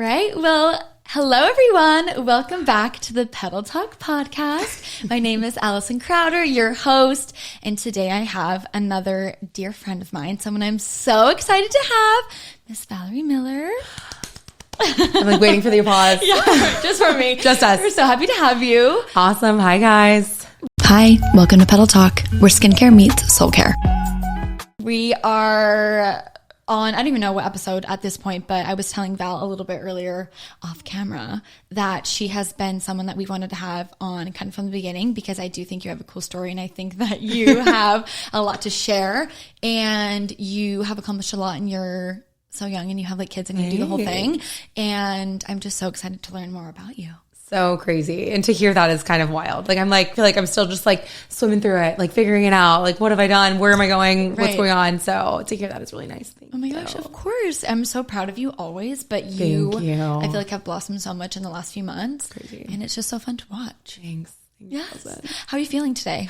right. Well, hello, everyone. Welcome back to the Petal Talk podcast. My name is Allison Crowder, your host. And today I have another dear friend of mine, someone I'm so excited to have, Miss Valerie Miller. I'm like waiting for the applause. Yeah, just for me. Just us. We're so happy to have you. Awesome. Hi, guys. Hi, welcome to Petal Talk, where skincare meets soul care. We are on, I don't even know what episode at this point, but I was telling Val a little bit earlier off camera that she has been someone that we wanted to have on kind of from the beginning, because I do think you have a cool story and I think that you have a lot to share and you have accomplished a lot and you're so young and you have like kids and you do the whole thing. And I'm just so excited to learn more about you. So crazy. And to hear that is kind of wild. Like, I'm like, feel like I'm still just like swimming through it, like figuring it out. Like, what have I done? Where am I going? What's going on? So to hear that is really nice. Oh my gosh, of course. I'm so proud of you always, but Thank you. I feel like have blossomed so much in the last few months. Crazy. And it's just so fun to watch. Thanks. Yes. How are you feeling today?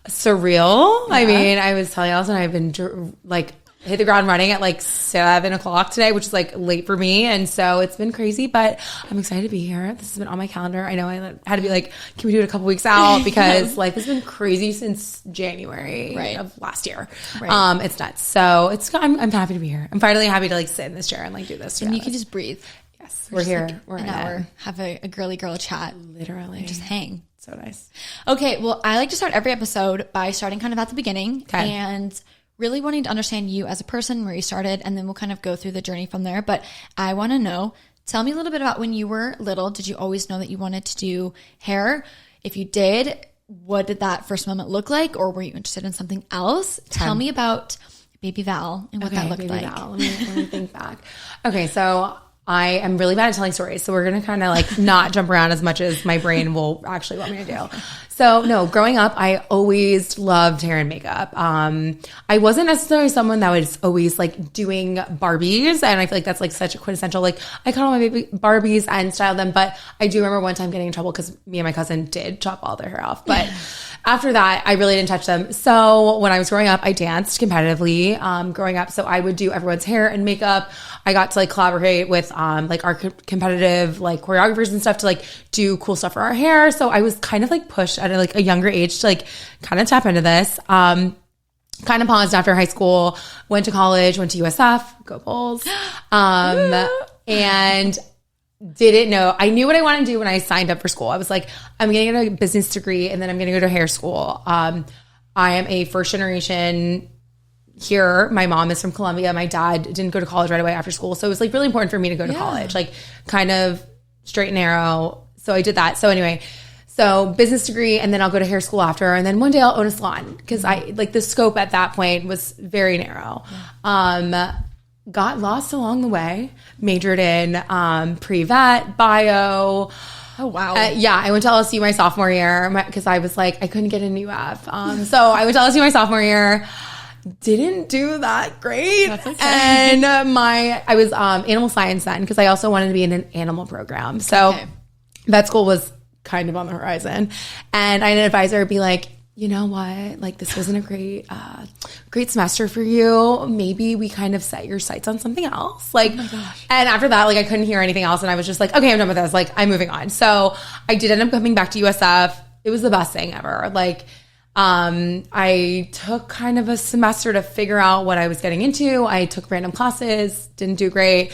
Surreal. Yeah. I mean, I was telling Allison I've been like hit the ground running at like 7 o'clock today, which is like late for me. And so it's been crazy, but I'm excited to be here. This has been on my calendar. I know I had to be like, can we do it a couple weeks out? Because life has been crazy since January of last year. Right. It's nuts. So I'm happy to be here. I'm finally happy to like sit in this chair and like do this. And you can just breathe. Yes. We're here. Like we're an hour. Have a girly girl chat. Literally. And just hang. So nice. Okay. Well, I like to start every episode by starting kind of at the beginning and really wanting to understand you as a person, where you started, and then we'll kind of go through the journey from there. But I want to know, tell me a little bit about when you were little. Did you always know that you wanted to do hair? If you did, what did that first moment look like? Or were you interested in something else? Tell me about baby Val and what that looked like. Val. Let me think back. Okay, so I am really bad at telling stories, so we're going to kind of like not jump around as much as my brain will actually want me to do. So no, growing up, I always loved hair and makeup. I wasn't necessarily someone that was always like doing Barbies, and I feel like that's like such a quintessential, like I cut all my baby Barbies and styled them, but I do remember one time getting in trouble because me and my cousin did chop all their hair off, but after that, I really didn't touch them. So when I was growing up, I danced competitively growing up. So I would do everyone's hair and makeup. I got to like collaborate with like our competitive like choreographers and stuff to like do cool stuff for our hair. So I was kind of like pushed at like a younger age to like kind of tap into this. Kind of paused after high school, went to college, went to USF, go Bulls. And didn't know. I knew what I wanted to do when I signed up for school. I was like, I'm going to get a business degree and then I'm going to go to hair school. I am a first generation here. My mom is from Colombia. My dad didn't go to college right away after school. So it was like really important for me to go to college, like kind of straight and narrow. So I did that. So anyway, so business degree, and then I'll go to hair school after. And then one day I'll own a salon, because I like the scope at that point was very narrow. Got lost along the way, majored in pre-vet, bio. Oh, wow. I went to LSU my sophomore year because I was like, I couldn't get into UF. So I went to LSU my sophomore year. Didn't do that great. That's okay. And I was animal science then, because I also wanted to be in an animal program. So that school was kind of on the horizon. And I had an advisor be like, you know what, like this wasn't a great semester for you. Maybe we kind of set your sights on something else. Like, oh my gosh. And after that, like I couldn't hear anything else. And I was just like, okay, I'm done with this. Like I'm moving on. So I did end up coming back to USF. It was the best thing ever. Like, I took kind of a semester to figure out what I was getting into. I took random classes, didn't do great.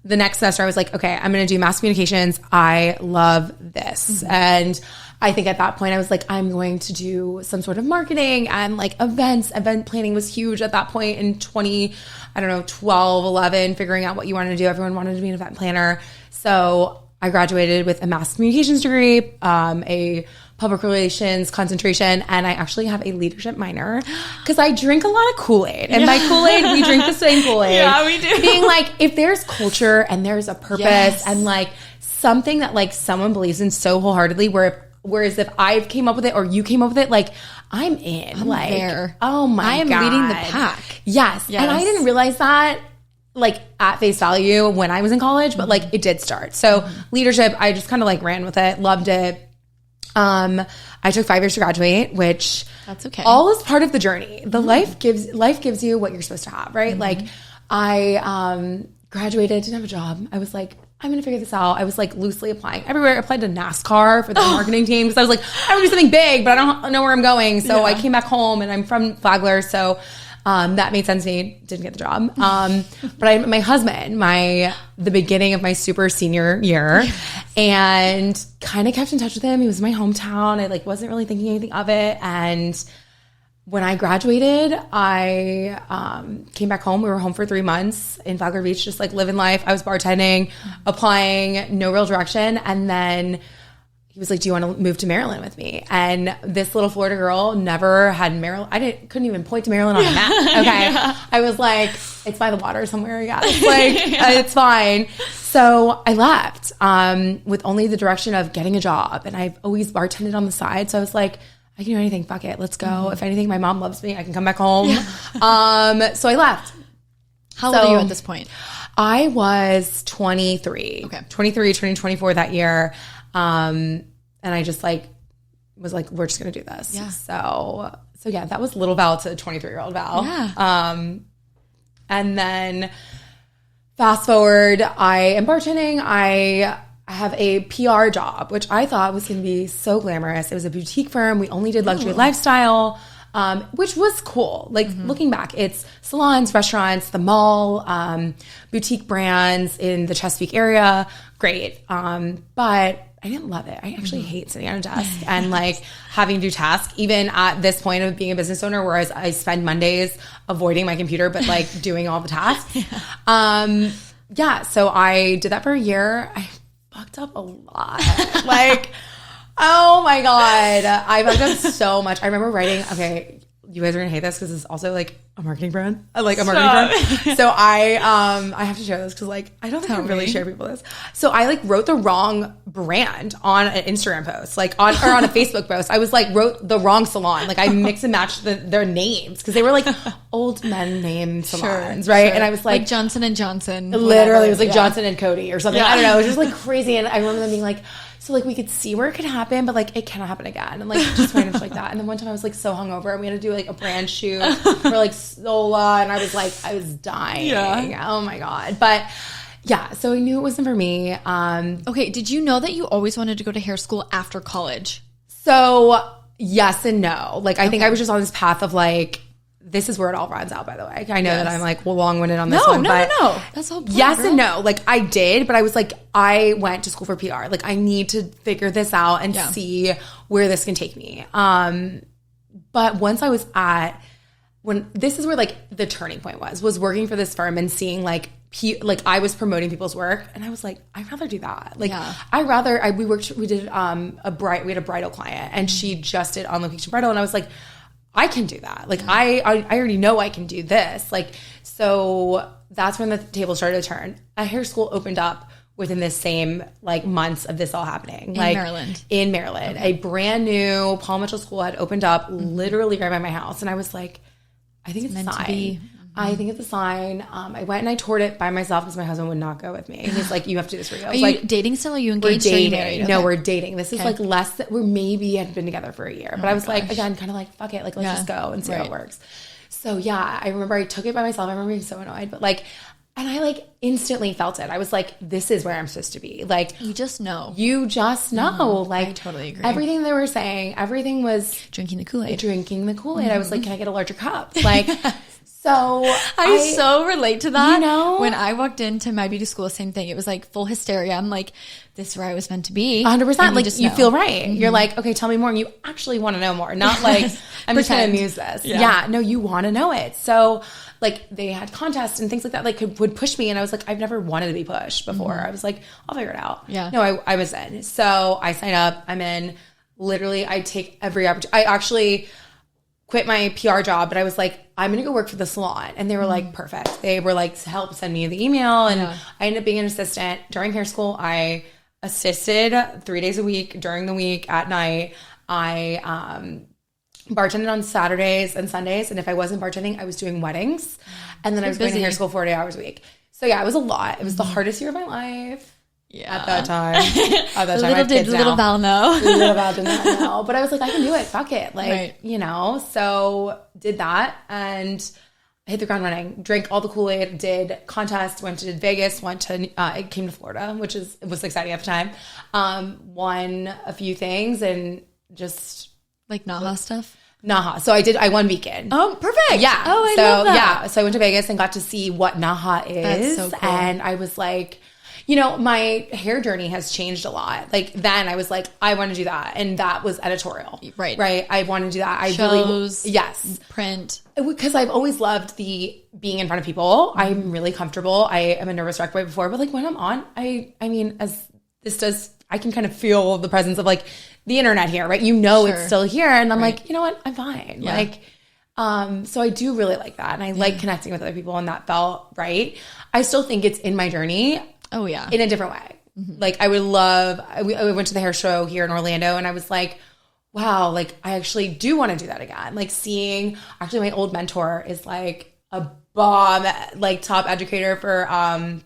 The next semester I was like, okay, I'm going to do mass communications. I love this. Mm-hmm. And I think at that point I was like, I'm going to do some sort of marketing and like events. Event planning was huge at that point in 12, 11, figuring out what you wanted to do. Everyone wanted to be an event planner. So I graduated with a mass communications degree, a public relations concentration, and I actually have a leadership minor because I drink a lot of Kool-Aid. And by Kool-Aid, we drink the same Kool-Aid. Yeah, we do. Being like, if there's culture and there's a purpose and like something that like someone believes in so wholeheartedly, whereas if I came up with it or you came up with it, like I'm in. I'm like, there. Oh my God. I am leading the pack. Yes. And I didn't realize that like at face value when I was in college, but like it did start. So leadership, I just kind of like ran with it, loved it. I took 5 years to graduate, which that's okay. All is part of the journey. The life gives you what you're supposed to have, right? Like I graduated, didn't have a job. I was like, I'm going to figure this out. I was like loosely applying everywhere. I applied to NASCAR for the marketing team because I was like, I want to do something big, but I don't know where I'm going. So I came back home, and I'm from Flagler. So that made sense to me. Didn't get the job. But my husband, the beginning of my super senior year, and kind of kept in touch with him. He was in my hometown. I like wasn't really thinking anything of it. And when I graduated, I came back home. We were home for 3 months in Flagler Beach, just like living life. I was bartending, applying, no real direction. And then he was like, do you want to move to Maryland with me? And this little Florida girl never had Maryland. Couldn't even point to Maryland on a map. Okay. I was like, it's by the water somewhere. Yeah. It's like, it's fine. So I left with only the direction of getting a job. And I've always bartended on the side. So I was like, I can do anything. Fuck it. Let's go. If anything, my mom loves me. I can come back home. So I left. How old are you at this point? I was 23. Okay. 23, turning 24 that year. And I just like was like, we're just going to do this. Yeah. So yeah, that was little Val to 23-year-old Val. Yeah. And then fast forward, I am bartending. I have a PR job, which I thought was going to be so glamorous. It was a boutique firm. We only did luxury lifestyle, which was cool. Like looking back, it's salons, restaurants, the mall, boutique brands in the Chesapeake area. Great. But I didn't love it. I actually hate sitting at a desk and like having to do tasks, even at this point of being a business owner, whereas I spend Mondays avoiding my computer, but like doing all the tasks. So I did that for a year. I fucked up a lot. Like, oh my God. I fucked up so much. I remember writing, okay, you guys are going to hate this because it's also like a marketing brand. Like a marketing brand. So I have to share this because like, I don't think I really share people this. So I like wrote the wrong brand on an Instagram post, like on a Facebook post. I was like, wrote the wrong salon. Like I mix and matched their names because they were like old men named salons, right? Sure. And I was like Johnson and Johnson. Literally, it was like Johnson and Cody or something. I don't know. It was just like crazy. And I remember them being like, so like we could see where it could happen, but like it cannot happen again. And like just random shit like that. And then one time I was like so hungover and we had to do like a brand shoot for like Zola, and I was dying. Yeah. Oh my God. But yeah, so I knew it wasn't for me. Okay, did you know that you always wanted to go to hair school after college? So yes and no. Like I think I was just on this path of like, this is where it all runs out, by the way. I know that I'm like long-winded on this one. No. That's all. Yes and no. Like I did, but I was like, I went to school for PR. Like I need to figure this out and see where this can take me. But once I was this is where like the turning point was working for this firm and seeing like I was promoting people's work, and I was like, I'd rather do that. Like we did we had a bridal client, and she just did on location bridal, and I was like, I can do that. Like I already know I can do this. Like, so that's when the table started to turn. A hair school opened up within this same like months of this all happening. In Maryland. Okay. A brand new Paul Mitchell school had opened up literally right by my house. And I was like, I think it's a sign. I think it's a sign. I went and I toured it by myself because my husband would not go with me. He's like, you have to do this for you. I was Are you dating still? Are you engaged? We're dating. Okay. No, we're dating. This is like we maybe had been together for a year. But I was like, again, kind of like, fuck it. Like, let's just go and see how it works. So yeah, I remember I took it by myself. I remember being so annoyed. But like, and I like instantly felt it. I was like, this is where I'm supposed to be. Like, you just know. Like, I totally agree. Everything they were saying, everything was drinking the Kool-Aid. I was like, can I get a larger cup? Like, so I so relate to that. You know? When I walked into my beauty school, same thing. It was like full hysteria. I'm like, this is where I was meant to be. 100%. Like, you feel right. You're like, okay, tell me more. And you actually want to know more. Not like, I'm just going to amuse this. Yeah. No, you want to know it. So like they had contests and things like that, like would push me. And I was like, I've never wanted to be pushed before. I was like, I'll figure it out. Yeah. No, I was in. So I sign up. I'm in. Literally, I take every opportunity. I actually quit my PR job, but I was like, I'm going to go work for the salon. And they were like, perfect. They were like, help send me the email. And I ended up being an assistant. During hair school, I assisted 3 days a week during the week at night. I bartended on Saturdays and Sundays. And if I wasn't bartending, I was doing weddings. And then I was going to hair school 40 hours a week. So yeah, it was a lot. It was the hardest year of my life. Yeah. At that time. Little did little Val know. Little Val did not know. But I was like, I can do it. Fuck it. Like, you know, so did that. And hit the ground running, drank all the Kool-Aid, did contests, went to Vegas, it came to Florida, which was exciting at the time. Won a few things and just like Naha stuff. Naha. So I won weekend. Oh, perfect. Yeah. Oh, I love that. Yeah. So I went to Vegas and got to see what Naha is. That's so cool. And I was like, you know, my hair journey has changed a lot. Like then I was like, I want to do that. And that was editorial. Right. Right. I want to do that. Shows, yes. Print. Because I've always loved the being in front of people. I'm really comfortable. I am a nervous wreck way before, but like when I'm on, I mean, as this does, I can kind of feel the presence of like the internet here, right? You know, it's still here. And I'm like, you know what? I'm fine. Yeah. Like, so I do really like that. And I like connecting with other people, and that felt right. I still think it's in my journey. Oh yeah. In a different way. Mm-hmm. Like I went to the hair show here in Orlando, and I was like, wow, like I actually do want to do that again. Like seeing, actually my old mentor is like a bomb, like top educator for,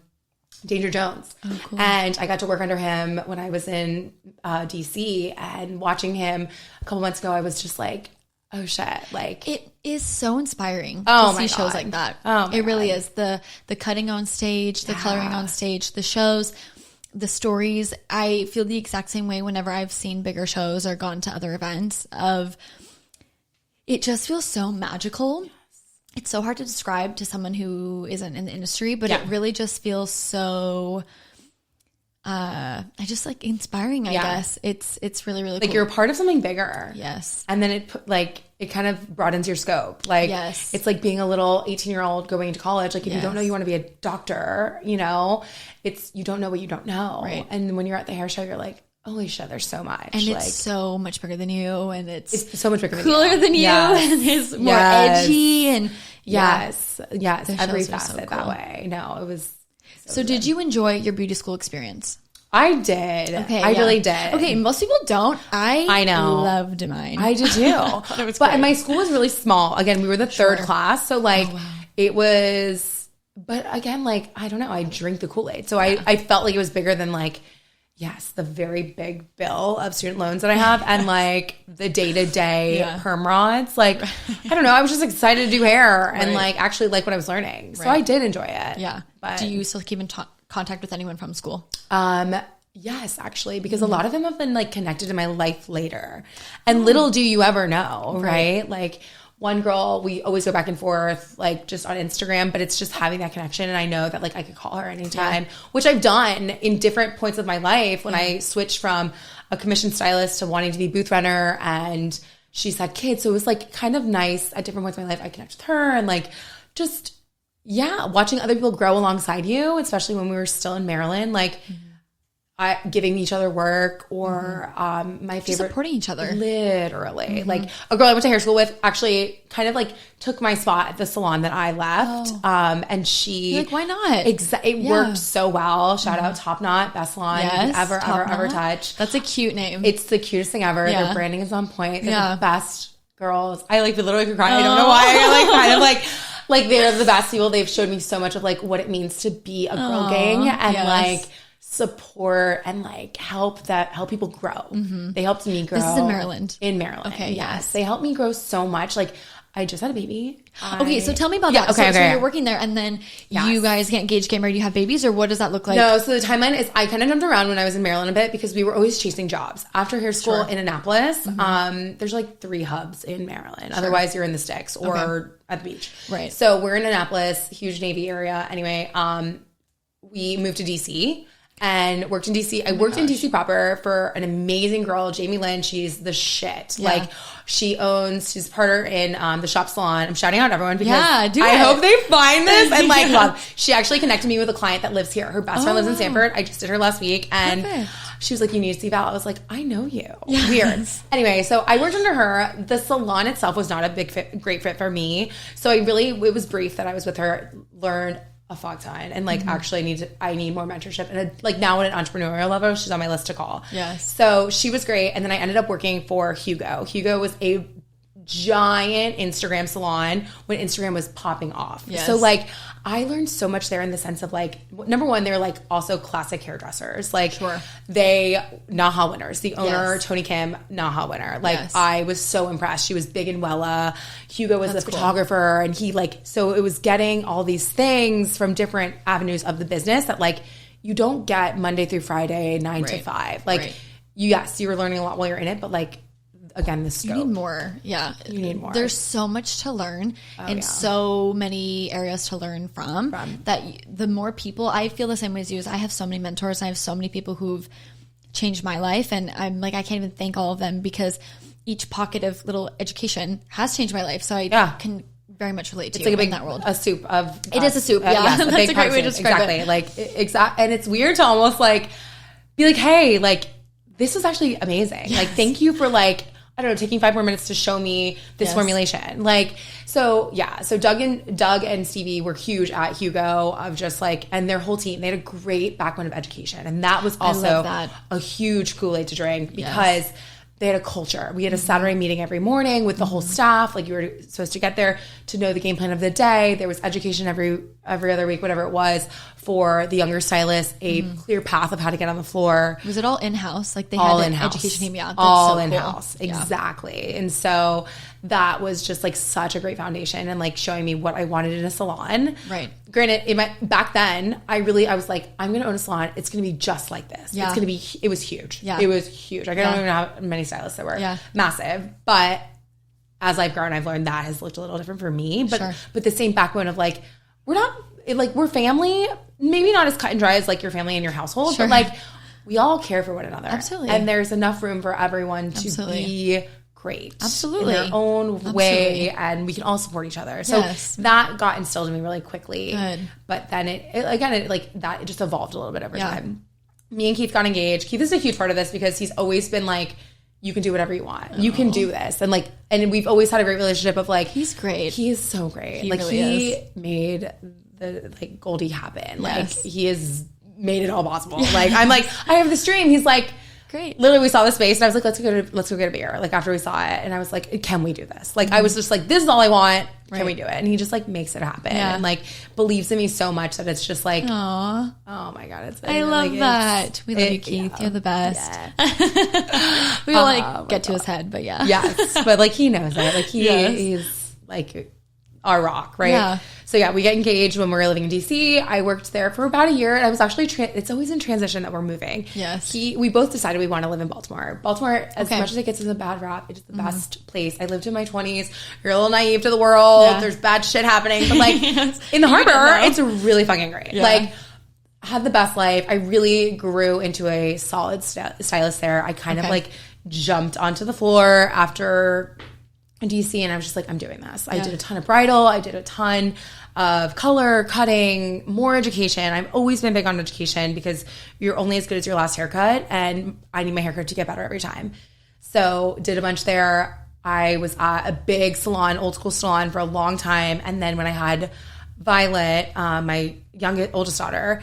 Danger Jones. Oh, cool. And I got to work under him when I was in DC, and watching him a couple months ago, I was just like, oh shit. Like it is so inspiring to see shows like that. It really is. The cutting on stage, the coloring on stage, the shows, the stories. I feel the exact same way whenever I've seen bigger shows or gone to other events it just feels so magical. Yes. It's so hard to describe to someone who isn't in the industry, but it really just feels so I just like inspiring, I guess. It's really, really like cool. you're a part of something bigger. Yes. And then it kind of broadens your scope. Like it's like being a little 18-year-old going into college. Like if you don't know you want to be a doctor, you know, you don't know what you don't know. Right. And when you're at the hair show, you're like, holy shit, there's so much. And it's so much bigger than you, and it's so much bigger cooler than you, and it's more edgy, and every facet that way. No, it was so did you enjoy your beauty school experience? I did. Okay, I really did. Okay, most people don't. I know. Loved mine. I did too. But my school was really small. Again, we were the third class, so like it was. But again, like I don't know. I drink the Kool-Aid, so I felt like it was bigger than like. Yes, the very big bill of student loans that I have, and like the day-to-day perm rods. Like, I don't know. I was just excited to do hair and like actually like what I was learning. So I did enjoy it. Yeah. But do you still keep in contact with anyone from school? Yes, actually, because a lot of them have been like connected in my life later. And little do you ever know, right? Like one girl, we always go back and forth, like just on Instagram, but it's just having that connection. And I know that like I could call her anytime, which I've done in different points of my life when I switched from a commissioned stylist to wanting to be booth runner, and she's had kids. So it was like kind of nice at different points in my life. I connect with her and like just, watching other people grow alongside you, especially when we were still in Maryland, like giving each other work or my favorite. Just supporting each other. Literally. Like a girl I went to hair school with actually kind of like took my spot at the salon that I left. And she. You're like, why not? It worked so well. Shout out Top Knot, best salon you could ever touch. That's a cute name. It's the cutest thing ever. Their branding is on point. They're the best girls. I like literally could cry. I don't know why. I like kind of like they're the best people. They've showed me so much of like what it means to be a girl gang and like support and like help people grow. They helped me grow. This is in Maryland. In Maryland. Okay. Yes. They helped me grow so much. Like I just had a baby. Okay. So tell me about that. So you're working there and then you guys get engaged, get married, you have babies, or what does that look like? No. So the timeline is I kind of jumped around when I was in Maryland a bit because we were always chasing jobs. After hair school in Annapolis, there's like 3 hubs in Maryland. Otherwise you're in the sticks or at the beach. Right. So we're in Annapolis, huge Navy area. Anyway, we moved to DC. And worked in DC. I worked in DC proper for an amazing girl, Jamie Lynn. She's the shit. Yeah. Like she's partner in the shop salon. I'm shouting out everyone because I hope they find this and like love. She actually connected me with a client that lives here. Her best friend lives in Stanford. I just did her last week, and she was like, "You need to see Val." I was like, "I know you." Yes. Weird. Anyway, so I worked under her. The salon itself was not a great fit for me. So it was brief that I was with her. Learned a fuck ton and like actually I need more mentorship, and like now at an entrepreneurial level she's on my list to call. So she was great, and then I ended up working for Hugo. Hugo was a giant Instagram salon when Instagram was popping off. Yes. So like I learned so much there in the sense of like, number one, they're like also classic hairdressers. Like they Naha winners. The owner, Tony Kim, Naha winner. Like I was so impressed. She was big in Wella. Hugo was the photographer, and he like, so it was getting all these things from different avenues of the business that like you don't get Monday through Friday, 9 to 5. Like you were learning a lot while you're in it, but like, again, the scope. You need more. Yeah. You need more. There's so much to learn and so many areas to learn from that the more people, I feel the same way as you. I have so many mentors. I have so many people who've changed my life, and I'm like, I can't even thank all of them because each pocket of little education has changed my life. So I can very much relate to you in that world. A soup of... It is a soup, yes, a that's a great way to describe it. Like, and it's weird to almost like be like, hey, like, this was actually amazing. Like, thank you for like, I don't know, taking 5 more minutes to show me this formulation. Like, so Doug and Stevie were huge at Hugo of just like, and their whole team, they had a great background of education. And that was also a huge Kool-Aid to drink because they had a culture. We had a Saturday meeting every morning with the whole staff. Like you were supposed to get there to know the game plan of the day. There was education every other week, whatever it was, for the younger stylists, a clear path of how to get on the floor. Was it all in-house? Like they all had an in-house. education team? Yeah, that's all so in-house. Cool. Exactly. And so that was just like such a great foundation and like showing me what I wanted in a salon. Right. Granted, back then, I was like, I'm going to own a salon. It's going to be just like this. Yeah. It was huge. Yeah. It was huge. I don't even have many stylists that were massive. But as I've grown, I've learned that has looked a little different for me. But the same backbone of like, we're family, maybe not as cut and dry as like your family and your household, but like we all care for one another. Absolutely. And there's enough room for everyone to be great. Absolutely. In their own way, and we can all support each other. So that got instilled in me really quickly. Good. But then it just evolved a little bit over time. Me and Keith got engaged. Keith is a huge part of this because he's always been like, you can do whatever you want. You can do this. And we've always had a great relationship of like, he's great. He is so great. He like really he made the like Goldie happen. Like he has made it all possible. Like I'm like, I have this dream. He's like, great. Literally, we saw the space and I was like, let's go get a beer. Like after we saw it, and I was like, can we do this? Like I was just like, this is all I want. Can we do it? And he just like makes it happen and like believes in me so much that it's just like, oh my God, I love that. We love you, Keith. You're the best. Yeah. We will get to his head, but yes, but like he knows it. Like he's like our rock, right? Yeah. So we get engaged when we were living in DC. I worked there for about a year, and I was actually it's always in transition that we're moving. Yes. We both decided we want to live in Baltimore. Baltimore, as much as it gets as a bad rap, it is the best place. I lived in my 20s. You're a little naive to the world. Yeah. There's bad shit happening, but like in the harbor, it's really fucking great. Yeah. Like I had the best life. I really grew into a solid stylist there. I kind of like jumped onto the floor after DC, and I was just like, I'm doing this. I did a ton of bridal. I did a ton of color, cutting, more education. I've always been big on education because you're only as good as your last haircut, and I need my haircut to get better every time. So did a bunch there. I was at a big salon, old school salon, for a long time. And then when I had Violet, my oldest daughter,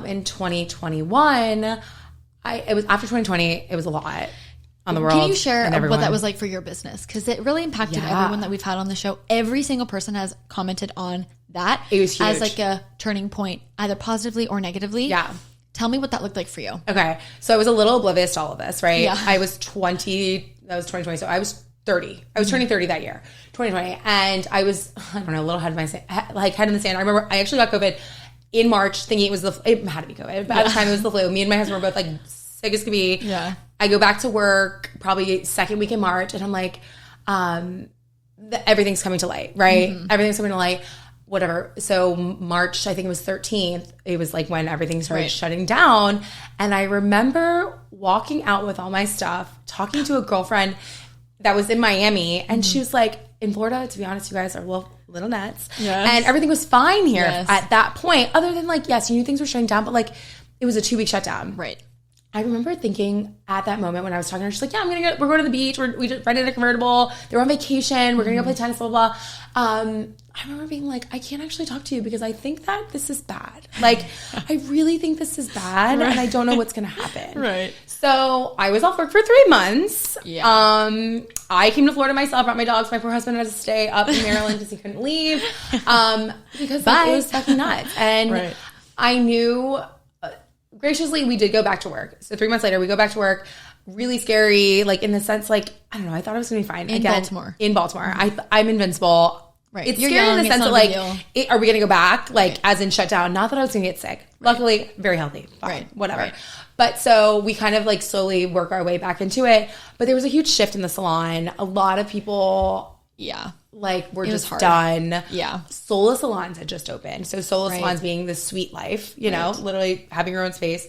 in 2021, it was after 2020, it was a lot on the world. Can you share what that was like for your business? Because it really impacted everyone that we've had on the show. Every single person has commented on that. It was huge. As like a turning point, either positively or negatively. Yeah. Tell me what that looked like for you. Okay. So I was a little oblivious to all of this, right? Yeah. I was 20, that was 2020. So I was 30. I was turning 30 that year, 2020. And I was, I don't know, a little head in the sand. I remember I actually got COVID in March thinking it had to be COVID. But at the time it was the flu. Me and my husband were both like sick as could be. Yeah. I go back to work probably second week in March, and I'm like, everything's coming to light, right? Everything's coming to light, whatever. So March, I think it was 13th, it was like when everything started shutting down. And I remember walking out with all my stuff, talking to a girlfriend that was in Miami, and she was like, in Florida, to be honest, you guys are a little nuts. Yes. And everything was fine here at that point, other than like, yes, you knew things were shutting down, but like it was a 2-week shutdown. Right. I remember thinking at that moment when I was talking to her, she's like, yeah, we're going to the beach. We just rented a convertible. They were on vacation. We're going to go play tennis, blah, blah, blah. I remember being like, I can't actually talk to you because I think that this is bad. Like, I really think this is bad and I don't know what's going to happen. Right. So I was off work for 3 months. Yeah. I came to Florida myself, brought my dogs. My poor husband had to stay up in Maryland because he couldn't leave. Because it was fucking nuts. And I knew, graciously, we did go back to work. So 3 months later, we go back to work. Really scary, like in the sense, like, I don't know, I thought it was going to be fine. In Baltimore. In Baltimore. I'm invincible. Right. It's You're scary young, in the sense that, like, are we going to go back? Like, Right. as in shut down. Not that I was going to get sick. Luckily, very healthy. Fine. Right. Whatever. Right. But so we kind of like slowly work our way back into it. But there was a huge shift in the salon. A lot of people, like, were just done. Yeah. Solo salons had just opened. So solo Right. salons being the sweet life, you know, literally having your own space.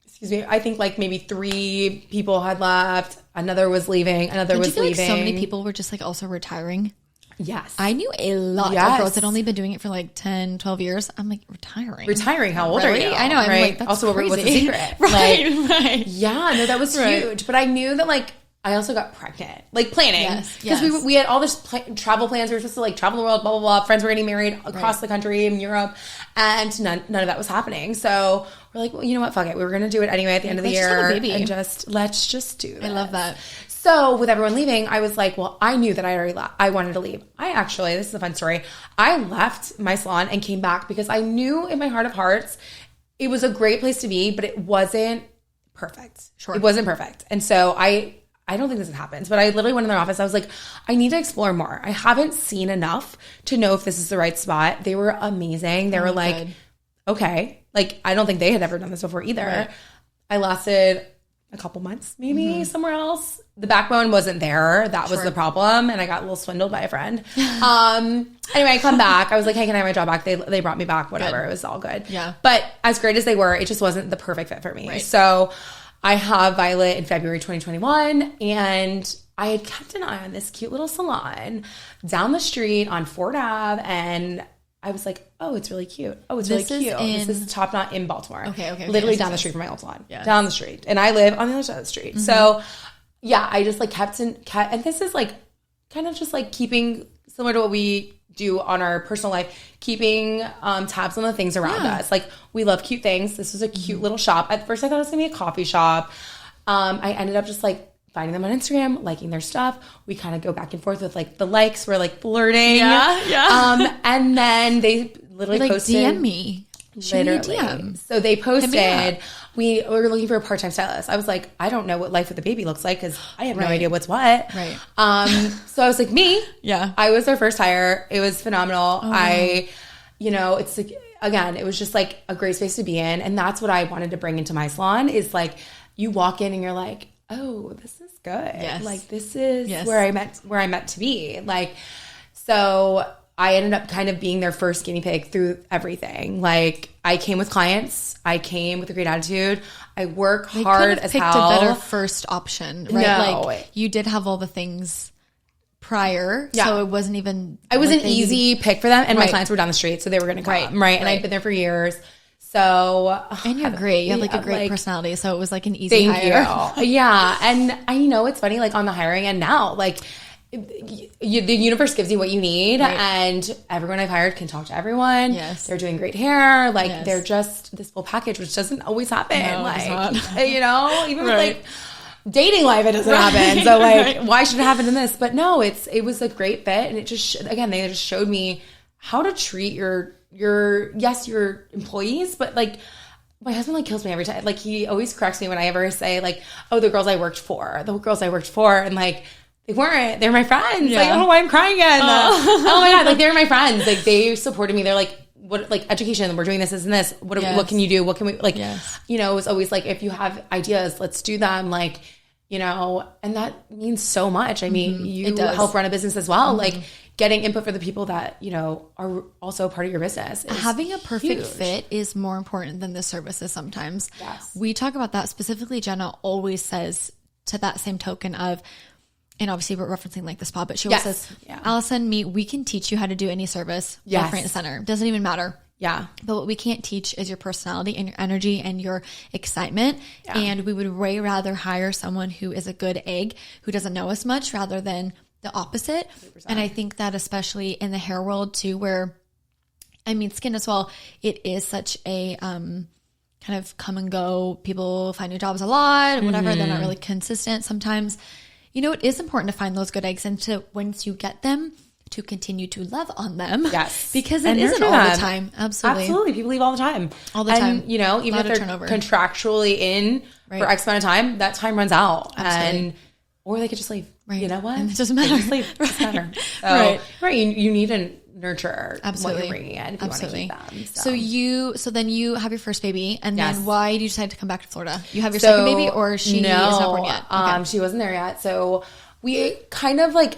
Excuse me. I think like maybe 3 people had left. Another was leaving. Another was leaving. Like so many people were just like also retiring? Yes. I knew a lot of girls that only been doing it for like 10, 12 years. I'm like, retiring? How old are you? I know. I'm like, that's also, crazy. what's the secret? Right. Yeah, no, that was huge. But I knew that, like, I also got pregnant. Like, planning. Because we had all this travel plans. We were supposed to, like, travel the world, blah, blah, blah. Friends were getting married across the country in Europe. And none of that was happening. So we're like, well, you know what? Fuck it. We were going to do it anyway at the end of the year. Have a baby. And let's just do this. I love that. So with everyone leaving, I was like, well, I knew that I wanted to leave. This is a fun story. I left my salon and came back because I knew in my heart of hearts, it was a great place to be, but it wasn't perfect. Sure. It wasn't perfect. And so I don't think this happens, but I literally went in their office. I was like, I need to explore more. I haven't seen enough to know if this is the right spot. They were amazing. They were like, okay. Like, I don't think they had ever done this before either. Right. I lasted a couple months maybe somewhere else. The backbone wasn't there. That was the problem. And I got a little swindled by a friend. Anyway, I come back. I was like, hey, can I have my job back? They brought me back, whatever. Good. It was all good. Yeah. But as great as they were, it just wasn't the perfect fit for me. Right. So I have Violet in February 2021. And I had kept an eye on this cute little salon down the street on Ford Ave. And I was like, oh, it's really cute. Oh, it's really cute. This is Top Knot in Baltimore. Okay. Literally down the street from my old salon. Yes. Down the street. And I live on the other side of the street. So yeah, I just like kept, and this is like kind of just like keeping, similar to what we do on our personal life, keeping tabs on the things around us. Like, we love cute things. This was a cute little shop. At first I thought it was gonna be a coffee shop. I ended up just like finding them on Instagram, liking their stuff. We kind of go back and forth with like the likes. We're like flirting. Yeah. And then they literally like, posted. DM me. Literally. DM. So they posted, we were looking for a part-time stylist. I was like, I don't know what life with a baby looks like because I have no idea what's what. Right. So I was like, me. Yeah. I was their first hire. It was phenomenal. It's like, again, it was just like a great space to be in. And that's what I wanted to bring into my salon is like, you walk in and you're like, oh, this is good. Yes. Like, this is where I meant to be. Like, so I ended up kind of being their first guinea pig through everything. Like, I came with clients. I came with a great attitude. I work hard as hell. Picked a better first option, right? No. Like, you did have all the things prior, so it wasn't even. I was an easy pick for them, and my clients were down the street, so they were going to come, right? And I've been there for years. So, and you're great. You have like a great personality, so it was like an easy hire. Thank you. Yeah, and I know it's funny, like on the hiring end now, like the universe gives you what you need, and everyone I've hired can talk to everyone. Yes, they're doing great hair. Like they're just this full package, which doesn't always happen. No, like even with like dating life, it doesn't happen. So like, why should it happen in this? But no, it was a great fit, and it just again they just showed me how to treat your employees, but like my husband like kills me every time. Like he always corrects me when I ever say like, oh, the girls I worked for, and like they weren't. They're my friends. Like, I don't know why I'm crying again. Oh my god, like they're my friends. Like they supported me. They're like, what, like education, we're doing this and this. What can you do? What can we like? You know, it was always like, if you have ideas, let's do them. Like, you know, and that means so much. I mean, you help run a business as well. Like getting input for the people that, you know, are also part of your business. Having a perfect fit is more important than the services sometimes. Yes. We talk about that specifically. Jenna always says to that same token of, and obviously we're referencing like the spa, but she always says, Allison, we can teach you how to do any service left, right, and center. Doesn't even matter. Yeah. But what we can't teach is your personality and your energy and your excitement. Yeah. And we would way rather hire someone who is a good egg, who doesn't know as much, rather than the opposite. 100%. And I think that especially in the hair world too, where, I mean, skin as well, it is such a kind of come and go. People find new jobs a lot, whatever. They're not really consistent sometimes. You know, it is important to find those good eggs and to, once you get them, to continue to love on them. Yes. Because it isn't all the time. Absolutely. Absolutely. People leave all the time. All the time. And, you know, even if they're contractually in for X amount of time, that time runs out. Absolutely. Or they could just leave. Right. You know what? And it doesn't matter. They just leave. It doesn't matter. So, right. You need to nurture what you're bringing in if you want to keep them. So then you have your first baby, and then why did you decide to come back to Florida? You have your second baby, or she is not born yet? Okay. She wasn't there yet. So we kind of like,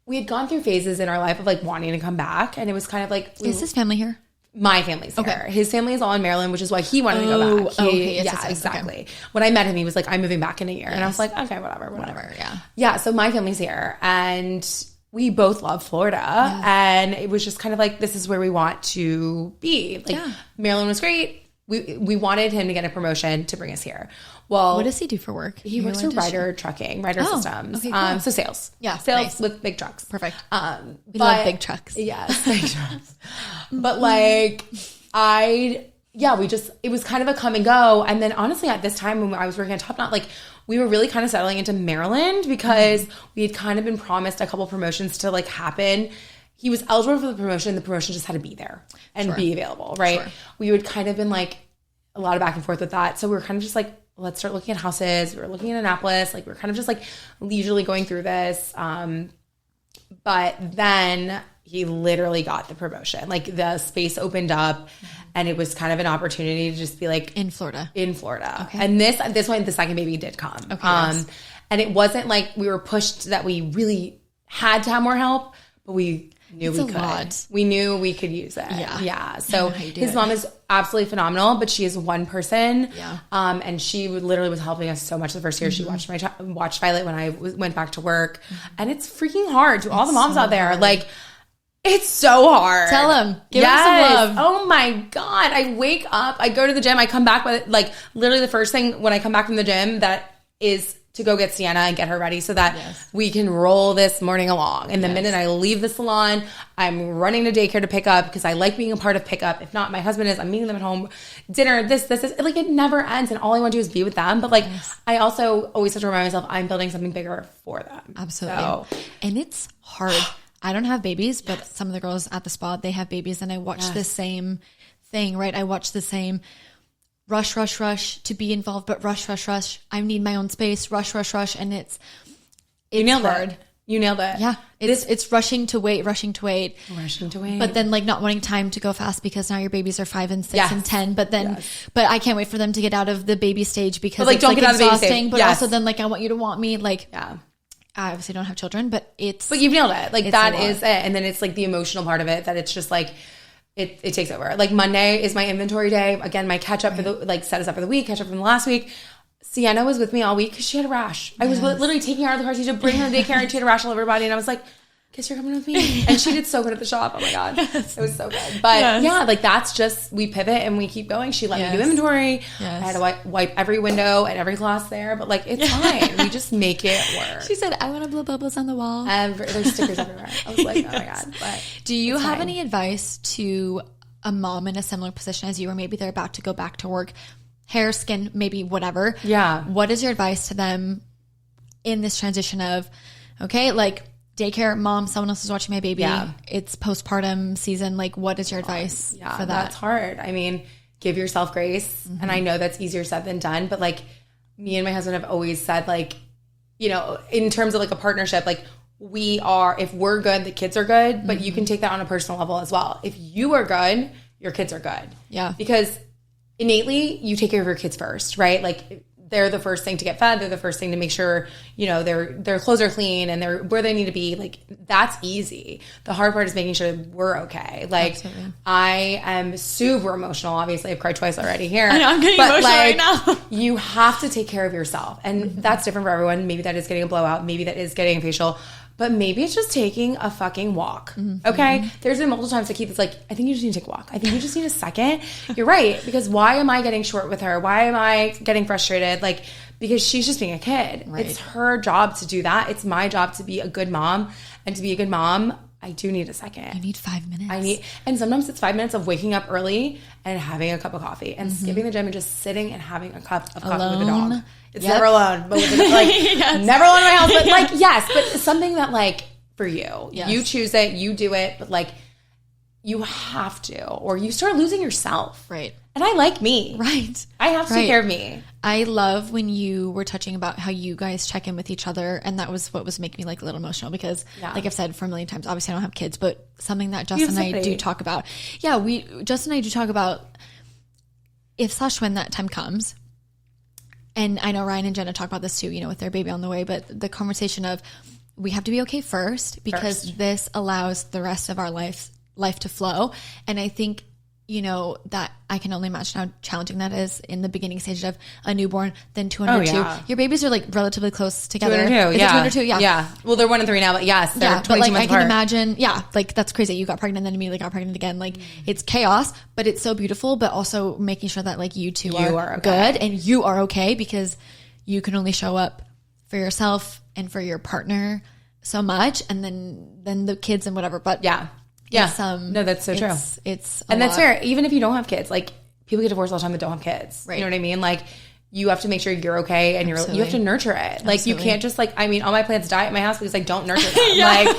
we had gone through phases in our life of like wanting to come back, and it was kind of like, is his family here? My family's here. His family is all in Maryland, which is why he wanted to go back. Exactly. Okay. When I met him, he was like, I'm moving back in a year. And I was like, okay, whatever. Yeah. So my family's here, and we both love Florida. Yeah. And it was just kind of like, this is where we want to be. Like, Maryland was great. We wanted him to get a promotion to bring us here. Well, what does he do for work? He works for Ryder Systems. Okay, cool. So sales. Yeah. Sales with big trucks. Perfect. We love big trucks. Yes, big trucks. But like, it was kind of a come and go. And then honestly, at this time when I was working at Top Knot, like, we were really kind of settling into Maryland because we had kind of been promised a couple promotions to like happen. He was eligible for the promotion. The promotion just had to be there and be available, right? Sure. We would kind of been like a lot of back and forth with that. So we were kind of just like, let's start looking at houses. We were looking at Annapolis. Like, we were kind of just like leisurely going through this. But then he literally got the promotion. Like, the space opened up and it was kind of an opportunity to just be like in Florida. Okay. And this point, the second baby did come. Okay. And it wasn't like we were pushed that we really had to have more help, but we knew we could. We knew we could use it. Yeah. So his mom is absolutely phenomenal, but she is one person. Yeah. And she literally was helping us so much the first year. She watched watched Violet when I went back to work, and it's freaking hard to all the moms out there. Like, it's so hard. Tell them. Give them some love. Oh my God. I wake up, I go to the gym, I come back with like literally the first thing when I come back from the gym that is to go get Sienna and get her ready so that we can roll this morning along. And the minute I leave the salon, I'm running to daycare to pick up because I like being a part of pickup. If not, my husband is. I'm meeting them at home. Dinner, this. Like, it never ends. And all I want to do is be with them. But like, I also always have to remind myself I'm building something bigger for them. Absolutely. So. And it's hard. I don't have babies, but some of the girls at the spa, they have babies. And I watch the same thing, right? I watch the same rush to be involved, but rush. I need my own space, rush. And it's hard. You nailed it. Yeah. It's rushing to wait. But then like not wanting time to go fast because now your babies are 5 and 6 and 10. But then, but I can't wait for them to get out of the baby stage because like, it's don't like get exhausting. Out of the baby stage. But also then like, I want you to want me. Like, I obviously don't have children, but you've nailed it. Like, that is it. And then it's like the emotional part of it that it's just like, it takes over. Like, Monday is my inventory day. Again, my catch up for the, like, set us up for the week, catch up from the last week. Sienna was with me all week because she had a rash. I was literally taking her out of the car seat to bring her to daycare and she had a rash all over her body. And I was like, guess you're coming with me. And she did so good at the shop. Oh my God. It was so good. But like, that's just, we pivot and we keep going. She let me do inventory. I had to wipe every window and every glass there, but like, it's fine. We just make it work. She said, I want to blow bubbles on the wall. There's stickers everywhere. I was like, oh my God. But do you have any advice to a mom in a similar position as you, or maybe they're about to go back to work, hair, skin, maybe whatever? Yeah. What is your advice to them in this transition of, okay, like, daycare, mom, someone else is watching my baby. Yeah. It's postpartum season. Like, what is your advice for that? That's hard. I mean, give yourself grace. Mm-hmm. And I know that's easier said than done, but like, me and my husband have always said, like, you know, in terms of like a partnership, like, if we're good, the kids are good, but you can take that on a personal level as well. If you are good, your kids are good. Yeah. Because innately, you take care of your kids first, right? Like, they're the first thing to get fed. They're the first thing to make sure, you know, their clothes are clean and they're where they need to be. Like, that's easy. The hard part is making sure we're okay. Like, absolutely. I am super emotional. Obviously, I've cried twice already here. I know, I'm getting emotional right now. You have to take care of yourself. And that's different for everyone. Maybe that is getting a blowout. Maybe that is getting a facial. but maybe it's just taking a fucking walk. Okay. There's been multiple times that Keith is like, I think you just need to take a walk. I think you just need a second. You're right. Because why am I getting short with her? Why am I getting frustrated? Like, because she's just being a kid. Right. It's her job to do that. It's my job to be a good mom. And to be a good mom, I do need a second. You need 5 minutes. And sometimes it's 5 minutes of waking up early and having a cup of coffee and skipping the gym and just sitting and having a cup of coffee with the dog. It's never alone, but with the, like never alone in my house. But like, yes, but something that like for you, you choose it, you do it, but like you have to, or you start losing yourself. Right. And I like me. Right. I have to take care of me. I love when you were touching about how you guys check in with each other. And that was what was making me like a little emotional because like I've said for a million times, obviously I don't have kids, but something that Justin and I do talk about. Yeah, Justin and I do talk about if/when that time comes. And I know Ryan and Jenna talk about this too, you know, with their baby on the way, but the conversation of we have to be okay first because this allows the rest of our life to flow. And I think, you know, that I can only imagine how challenging that is in the beginning stage of a newborn, then 2 and 2. Your babies are like relatively close together. 2 and 2, Is it 2 and 2? Yeah. Well, they're 1 and 3 now, but yes, they're 22 but like months I can apart. imagine, like that's crazy. You got pregnant, then immediately got pregnant again. Like it's chaos, but it's so beautiful. But also making sure that like you two are good and you are okay because you can only show up for yourself and for your partner so much, and then the kids and whatever. But no, that's so true. It's and that's fair. Even if you don't have kids, like people get divorced all the time that don't have kids. Right. You know what I mean? Like you have to make sure you're okay and you have to nurture it. Like you can't just like, I mean, all my plants die at my house because I don't nurture them. Like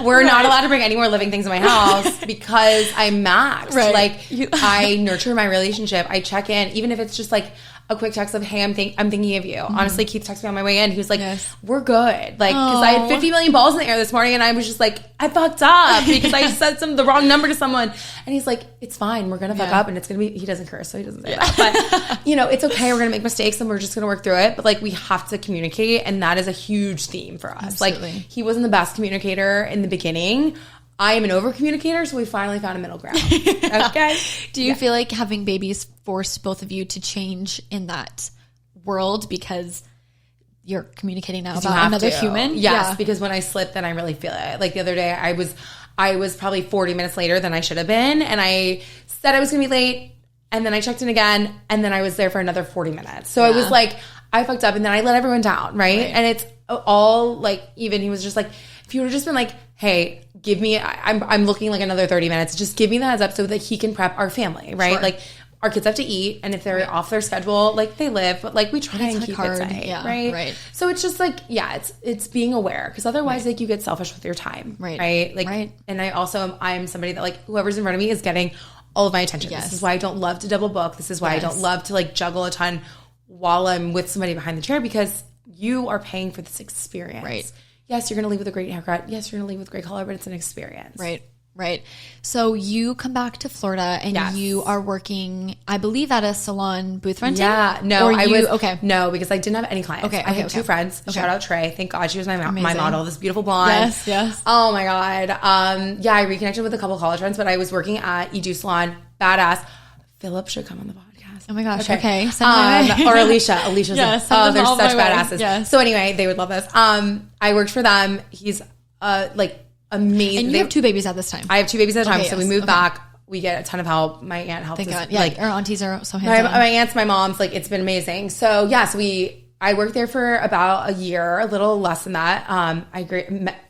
we're not allowed to bring any more living things in my house because I'm maxed. Right. Like I nurture my relationship. I check in, even if it's just like a quick text of, hey, I'm thinking of you. Honestly, Keith texted me on my way in. He was like, we're good. Like, because I had 50 million balls in the air this morning and I was just like, I fucked up because I said the wrong number to someone. And he's like, it's fine. We're going to fuck up and it's going to be, he doesn't curse, so he doesn't say that. But, you know, it's okay. We're going to make mistakes and we're just going to work through it. But like, we have to communicate. And that is a huge theme for us. Absolutely. Like, he wasn't the best communicator in the beginning. I am an over communicator, so we finally found a middle ground. Okay. Do you feel like having babies forced both of you to change in that world because you're communicating now about another human? Yes, because when I slip, then I really feel it. Like the other day, I was probably 40 minutes later than I should have been, and I said I was going to be late, and then I checked in again, and then I was there for another 40 minutes. So I was like, I fucked up, and then I let everyone down, right? And it's all like, even he was just like, if you would have just been like, hey, give me, I'm looking like another 30 minutes. Just give me the heads up so that he can prep our family, right? Sure. Like our kids have to eat, and if they're off their schedule, like they live, but like we try and keep it tight, right? So it's just like, it's being aware because otherwise like you get selfish with your time, right? Like, and I'm somebody that like whoever's in front of me is getting all of my attention. This is why I don't love to double book. This is why I don't love to like juggle a ton while I'm with somebody behind the chair because you are paying for this experience, right? Yes, you're going to leave with a great haircut. Yes, you're going to leave with great color, but it's an experience. Right. So you come back to Florida and you are working, I believe, at a salon booth renting? Yeah. No, No, because I didn't have any clients. I had 2 friends. Shout out Trey. Thank God she was my model, this beautiful blonde. Yes. Oh my God. I reconnected with a couple college friends, but I was working at Salon. Badass. Philip should come on the podcast. Oh my gosh. Okay. Or Alicia. Alicia's they're such badasses. Yes. So anyway, they would love this. I worked for them. He's like amazing. And you have 2 babies at this time. I have 2 babies at a time. So we moved back. We get a ton of help. My aunt helps us. God. Yeah, like our aunties are so hands-on. My aunts, my mom's, like it's been amazing. So I worked there for about a year, a little less than that.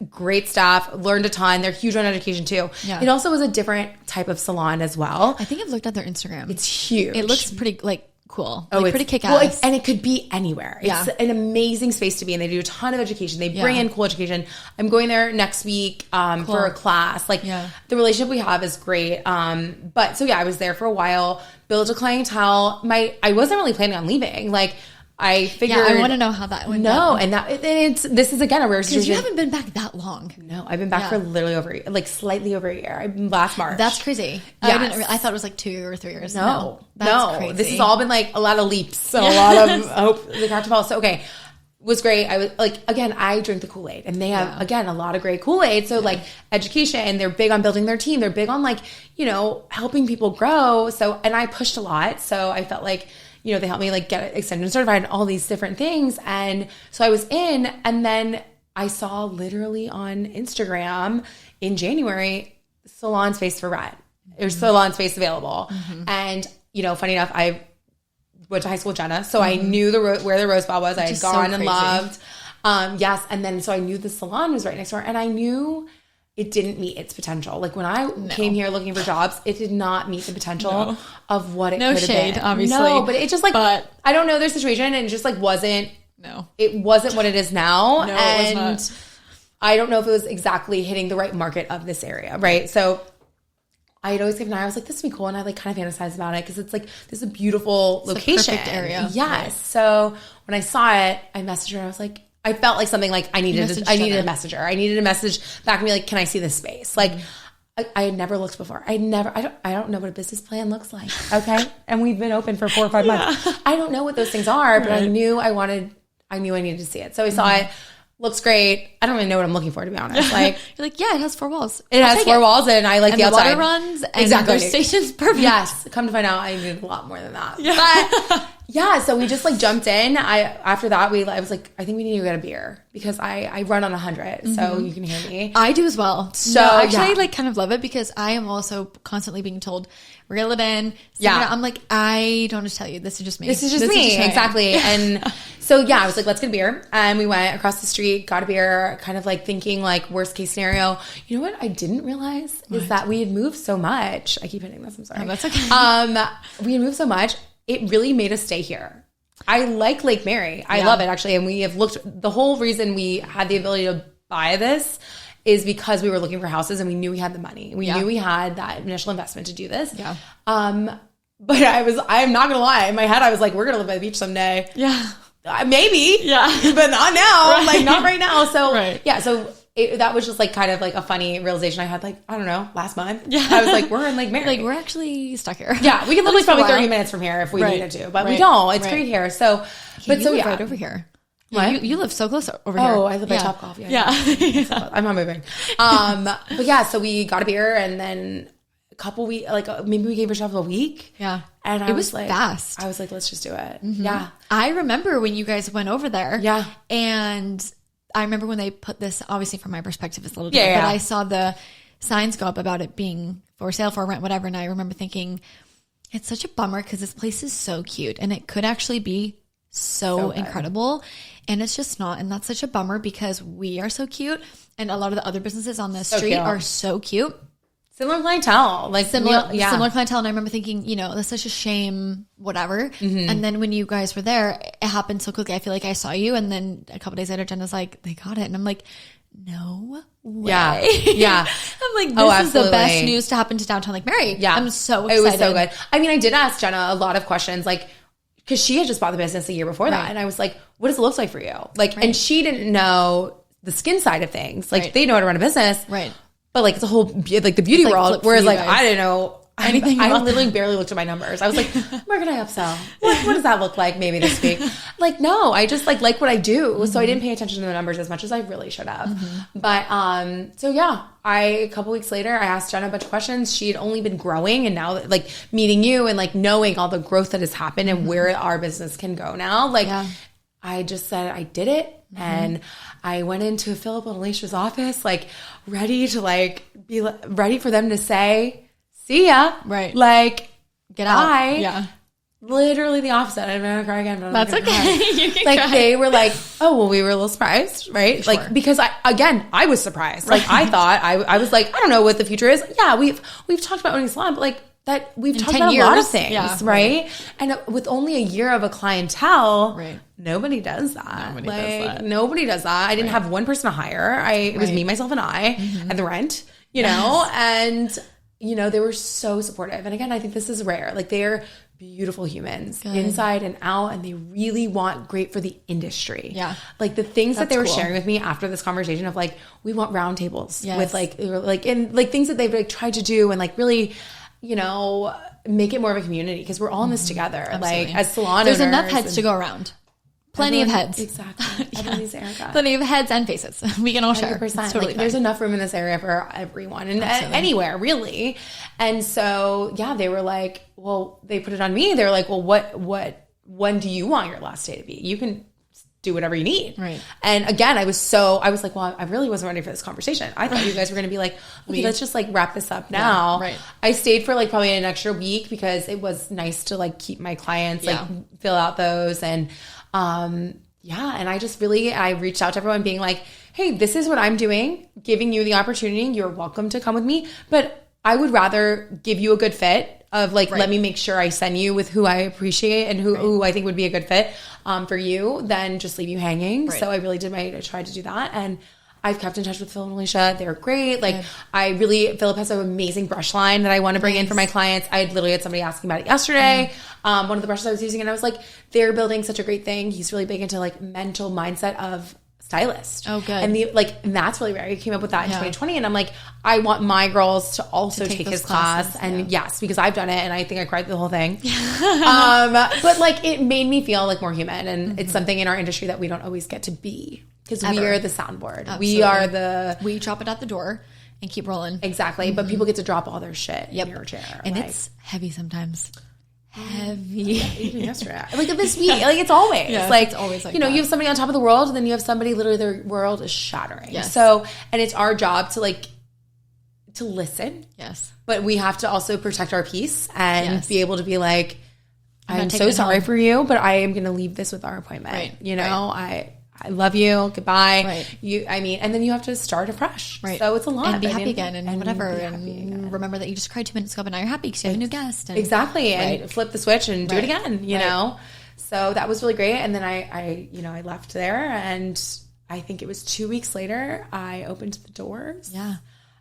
Great staff, learned a ton. They're huge on education too. Yeah. It also was a different type of salon as well. I think I've looked at their Instagram. It's huge. It looks pretty like cool. Like, pretty kick-ass. Well, and it could be anywhere. It's an amazing space to be in. They do a ton of education. They bring in cool education. I'm going there next week for a class. Like the relationship we have is great. But so I was there for a while, built a clientele. I wasn't really planning on leaving. Like I figured. I want to know how that went. This is again a rare situation. You haven't been back that long. No, I've been back for literally slightly over a year. Last March. That's crazy. Yes. I thought it was like 2 or 3 years. No, that's crazy. This has all been like a lot of leaps and a lot of hope the cat to fall. So was great. I was like, again, I drink the Kool-Aid and they have again a lot of great Kool-Aid. So like education, they're big on building their team. They're big on like, helping people grow. So, and I pushed a lot. So I felt like, they helped me like get extension certified and all these different things. And so I was in, and then I saw literally on Instagram in January, salon space for rent. There's salon space available. And, you know, funny enough, I went to high school with Jenna, so I knew where the Rose Ball was. I had gone and loved. Yes. And then, so I knew the salon was right next door, and I knew it didn't meet its potential. Like when I came here looking for jobs, it did not meet the potential of what it could have been. No shade, obviously. No, but it just like, I don't know their situation, and it just like wasn't, it wasn't what it is now. No, and it was not. I don't know if it was exactly hitting the right market of this area. Right. So I had always given I was like, this would be cool. And I like kind of fantasized about it because it's like, this is a beautiful location. Perfect area. Yes. Right. So when I saw it, I messaged her and I was like, I felt like something like I needed a messenger. I needed a message back and be like, can I see this space? Like I had never looked before. I don't know what a business plan looks like. Okay. And we've been open for 4 or 5 months. I don't know what those things are, but I knew I needed to see it. So we saw it. Looks great. I don't really know what I'm looking for, to be honest. Like you're like, yeah, it has 4 walls. It has 4 walls, and I like the outside. Water runs. Exactly. And the station's perfect. Yes. Come to find out, I needed a lot more than that. Yeah. But yeah, so we just like jumped in. After that, I was like, I think we need to get a beer because I run on 100, so you can hear me. I do as well. So actually, I like kind of love it because I am also constantly being told, reel it in. I'm like, I don't have to tell you. This is just me. This is just me. Exactly. And so yeah, I was like, let's get a beer. And we went across the street, got a beer, kind of like thinking like worst case scenario. You know what I didn't realize is that we had moved so much. I keep hitting this. I'm sorry. Oh, that's okay. We had moved so much. It really made us stay here. I like Lake Mary. I love it actually. And we have looked, the whole reason we had the ability to buy this is because we were looking for houses and we knew we had the money. We knew we had that initial investment to do this. Yeah. But I'm not going to lie. In my head, I was like, we're going to live by the beach someday. Yeah. Maybe. Yeah. But not now. Right. Like not right now. So yeah. So that was just like kind of like a funny realization I had like, I don't know, last month. Yeah. I was like, we're in Lake Mary. Like we're actually stuck here. Yeah. We can live like probably 30 minutes from here if we needed to, but we don't. It's great here. So, but so right over here. What? You live so close over here. Oh, I live by Topgolf. Yeah. I'm not moving. But yeah, so we got a beer and then a couple weeks, like maybe we gave ourselves a week. Yeah. And it was like, fast. I was like, let's just do it. Mm-hmm. Yeah. I remember when you guys went over there. Yeah. And I remember when they put this, obviously from my perspective, it's a little different, but I saw the signs go up about it being for sale, for rent, whatever. And I remember thinking, it's such a bummer because this place is so cute and it could actually be so incredible. And it's just not. And that's such a bummer because we are so cute. And a lot of the other businesses on the street are so cute. Similar clientele. Like similar clientele. And I remember thinking, you know, that's such a shame, whatever. Mm-hmm. And then when you guys were there, it happened so quickly. I feel like I saw you. And then a couple days later, Jenna's like, they got it. And I'm like, no way. Yeah. I'm like, this is the best news to happen to downtown Lake Mary. Yeah. I'm so excited. It was so good. I mean, I did ask Jenna a lot of questions, like, because she had just bought the business a year before that. And I was like, what does it look like for you? Like, and she didn't know the skin side of things. Like, they know how to run a business. Right. But like, it's a whole, like the beauty world. Whereas like, I didn't know anything. I literally barely looked at my numbers. I was like, where can I upsell? What does that look like maybe this week? Like, no, I just like what I do. Mm-hmm. So I didn't pay attention to the numbers as much as I really should have. Mm-hmm. But, so yeah, a couple weeks later, I asked Jenna a bunch of questions. She had only been growing, and now like meeting you and like knowing all the growth that has happened and where our business can go now. Like, I just said, I did it. Mm-hmm. And I went into Philip and Alicia's office, like ready to like be ready for them to say, see ya. Right. Like, get out. Bye. Yeah. Literally the opposite. I'm going to cry again. That's okay. You can like cry. They were like, oh, well, we were a little surprised, right? Sure. Like, because I was surprised. Like I thought, I was like, I don't know what the future is. Yeah, we've talked about owning a salon, but like that we've talked about a lot of things, right? And with only a year of a clientele, nobody does that. Nobody does that. I didn't have one person to hire. It was me, myself, and I, and the rent, you know, and you know, they were so supportive. And again, I think this is rare. Like they're beautiful humans inside and out, and they really want great for the industry. Yeah. Like the things that they were sharing with me after this conversation of like, we want round tables with like, and like things that they've like tried to do and like really, you know, make it more of a community because we're all in this together. Absolutely. Like as salon there's owners. enough heads to go around. Plenty of heads. Exactly. Everyone needs Erica. Plenty of heads and faces. We can all share. 100%. It's totally there's enough room in this area for everyone and anywhere really. And so, yeah, they were like, well, they put it on me. They were like, well, when do you want your last day to be? You can do whatever you need. Right. And again, I was like, well, I really wasn't ready for this conversation. I thought you guys were going to be like, okay, let's just like wrap this up now. Yeah, right. I stayed for like probably an extra week because it was nice to like keep my clients, like fill out those. And, and I reached out to everyone being like, hey, this is what I'm doing, giving you the opportunity. You're welcome to come with me. But I would rather give you a good fit of like, let me make sure I send you with who I appreciate and who I think would be a good fit for you than just leave you hanging. Right. So I really I tried to do that. And I've kept in touch with Phil and Alicia. They're great. Like Philip has an amazing brush line that I want to bring in for my clients. I literally had somebody asking about it yesterday. One of the brushes I was using, and I was like, they're building such a great thing. He's really big into like mental mindset of stylist. Oh, good. And and that's really rare. I came up with that in 2020, and I'm like, I want my girls to also take his class. And yes, because I've done it, and I think I cried through the whole thing. But like, it made me feel like more human, and it's something in our industry that we don't always get to be, because we are the soundboard. Absolutely. We drop it at the door and keep rolling. Exactly. But people get to drop all their shit in your chair. And it's heavy sometimes. Heavy. Even yesterday. Like this week. Like it's always. It's always like you that. have somebody on top of the world, and then you have somebody literally their world is shattering. Yes. So, and it's our job to listen. Yes. But we have to also protect our peace and be able to be like, I'm so sorry home. for you, but I am going to leave this with our appointment. Right. I love you. Goodbye. Right. And then you have to start afresh. Right. So it's a lot. And be happy again and whatever. And remember that you just cried 2 minutes ago, but now you're happy because you have a new guest. And, exactly. And flip the switch and do it again, you know? So that was really great. And then I left there, and I think it was 2 weeks later, I opened the doors. Yeah.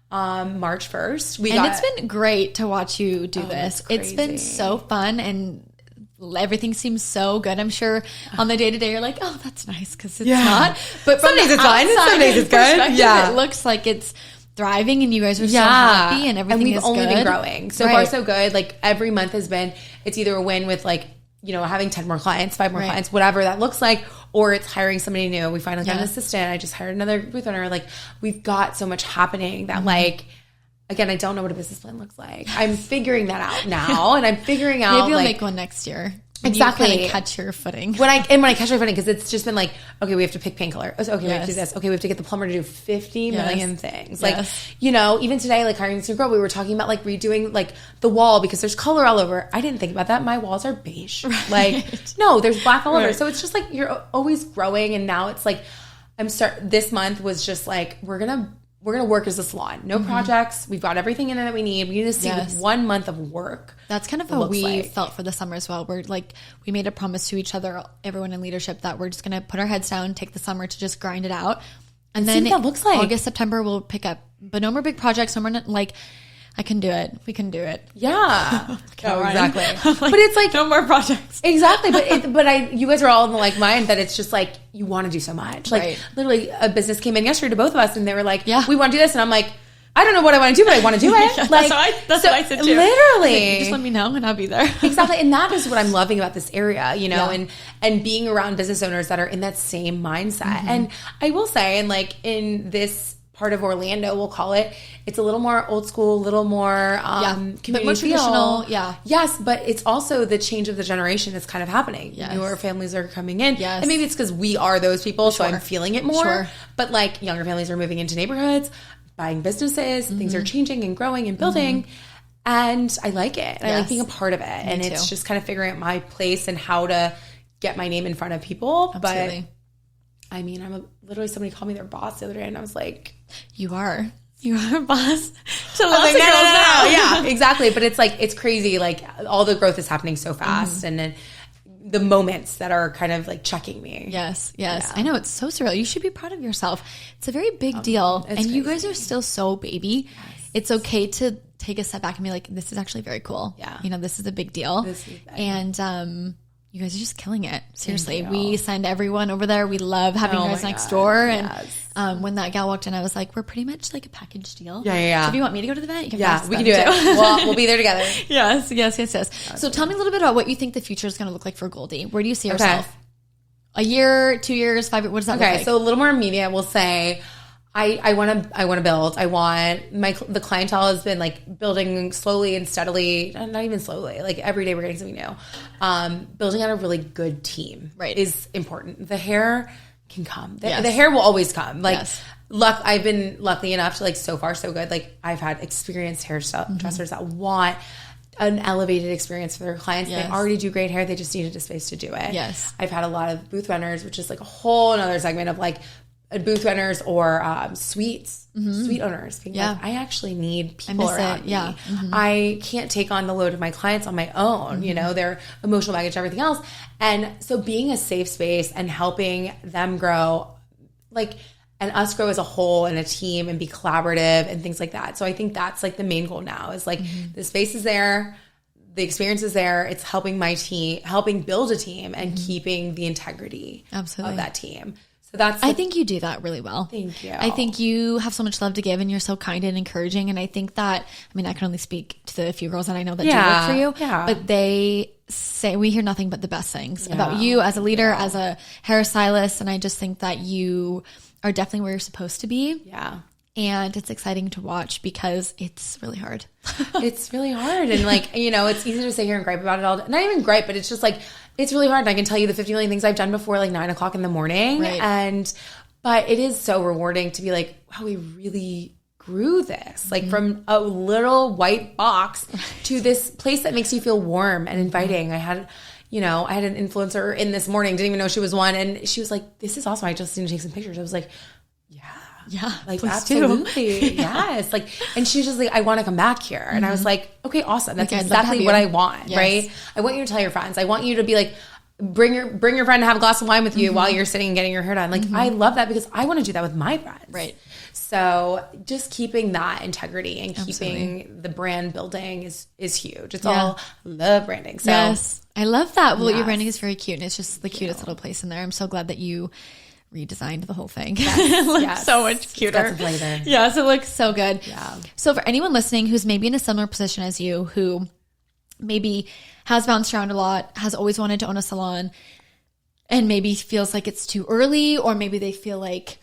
March 1st. It's been great to watch you do this. It's been so fun, and everything seems so good. I'm sure on the day-to-day you're like, oh, that's nice, because it's not. But some days it's fine, some days it's good. Yeah. It looks like it's thriving, and you guys are so happy, and everything is good. And we've only been growing. So far, so good. Like every month it's either a win with like, having 10 more clients, 5 more clients, whatever that looks like, or it's hiring somebody new. We finally got an assistant. I just hired another booth owner. Like we've got so much happening that like, again, I don't know what a business plan looks like. I'm figuring that out now, and I'm figuring out. Maybe you'll make one next year. Exactly. You kind of catch your footing. When I catch my footing, because it's just been like, okay, we have to pick paint color. Okay, we have to do this. Okay, we have to get the plumber to do 50 million things. Like, even today, like hiring this new girl, we were talking about like redoing like the wall because there's color all over. I didn't think about that. My walls are beige. Right. Like, no, there's black all over. So it's just like you're always growing, and now it's like this month was just like we're gonna work as a salon. No projects. We've got everything in there that we need. We need to see 1 month of work. That's kind of how we felt for the summer as well. We're like, we made a promise to each other, everyone in leadership, that we're just going to put our heads down, take the summer to just grind it out. And then see what that looks like. August, September, we'll pick up. But no more big projects. No more, like, I can do it. We can do it. Yeah. Exactly. Like, but it's like no more projects. Exactly. But you guys are all in the like mind that it's just like you want to do so much. Like literally a business came in yesterday to both of us, and they were like, we want to do this. And I'm like, I don't know what I want to do, but I want to do it. Like that's what I said too. Literally. Like, just let me know and I'll be there. Exactly. And that is what I'm loving about this area, and being around business owners that are in that same mindset. And I will say, and like in this part of Orlando, we'll call it, it's a little more old school, a little more community more traditional. Yes, but it's also the change of the generation is kind of happening. Newer families are coming in. And maybe it's because we are those people, so I'm feeling it more. But like younger families are moving into neighborhoods, buying businesses, things are changing and growing and building. And I like it. I like being a part of it. And it's just kind of figuring out my place and how to get my name in front of people. Absolutely. But I mean, literally somebody called me their boss the other day, and I was like, you are a boss to lots of girls now. Yeah, exactly. But it's like, it's crazy. Like all the growth is happening so fast. And then the moments that are kind of like checking me. Yes. Yeah. I know, it's so surreal. You should be proud of yourself. It's a very big deal. And crazy. You guys are still so baby. Yes. It's okay to take a step back and be like, this is actually very cool. Yeah. This is a big deal. And, you guys are just killing it. Seriously. We signed everyone over there. We love having you guys next door. And when that gal walked in, I was like, we're pretty much like a package deal. Yeah. So if you want me to go to the event, you can we can do it. We'll be there together. Yes. So tell me a little bit about what you think the future is going to look like for Goldie. Where do you see yourself? A year, 2 years, 5 years? What does that look like? So a little more immediate, we'll say I want to build. I want the clientele has been like building slowly and steadily, not even slowly, like every day we're getting something new. Building out a really good team is important. The hair can come. The hair will always come. Like I've been lucky enough to like so far so good. Like I've had experienced hairdressers that want an elevated experience for their clients. They already do great hair. They just needed a space to do it. Yes. I've had a lot of booth runners, which is like a whole another segment of like booth runners or suite owners being like, I actually need people around me. I can't take on the load of my clients on my own, you know, their emotional baggage, everything else. And so being a safe space and helping them grow, like, and us grow as a whole and a team and be collaborative and things like that. So I think that's like the main goal now is like the space is there, the experience is there. It's helping my team, helping build a team and keeping the integrity of that team. So I think you do that really well. Thank you. I think you have so much love to give and you're so kind and encouraging. And I think that, I mean, I can only speak to the few girls that I know that do work for you, but they say, we hear nothing but the best things about you as a leader, as a hairstylist. And I just think that you are definitely where you're supposed to be. Yeah. And it's exciting to watch because it's really hard. It's really hard. And like, you know, it's easy to sit here and gripe about it all. Not even gripe, but it's just like, it's really hard. And I can tell you the 50 million things I've done before like 9 o'clock in the morning. But it is so rewarding to be like, wow, we really grew this. Like from a little white box to this place that makes you feel warm and inviting. I had an influencer in this morning, didn't even know she was one. And she was like, this is awesome. I just need to take some pictures. I was like, yeah, like absolutely. Yes. Like, and she was just like, I want to come back here. And I was like, okay, awesome. That's exactly what I want. Right. I want you to tell your friends. I want you to be like, bring your friend to have a glass of wine with you while you're sitting and getting your hair done. Like, I love that because I want to do that with my friends. Right. So just keeping that integrity and keeping the brand building is huge. It's all love branding. So yes, I love that. Well, your branding is very cute. And it's just the cutest little place in there. I'm so glad that you redesigned the whole thing. It looks so much cuter. It's got some flavor. Yes, it looks so good. Yeah. So for anyone listening who's maybe in a similar position as you, who maybe has bounced around a lot, has always wanted to own a salon, and maybe feels like it's too early, or maybe they feel like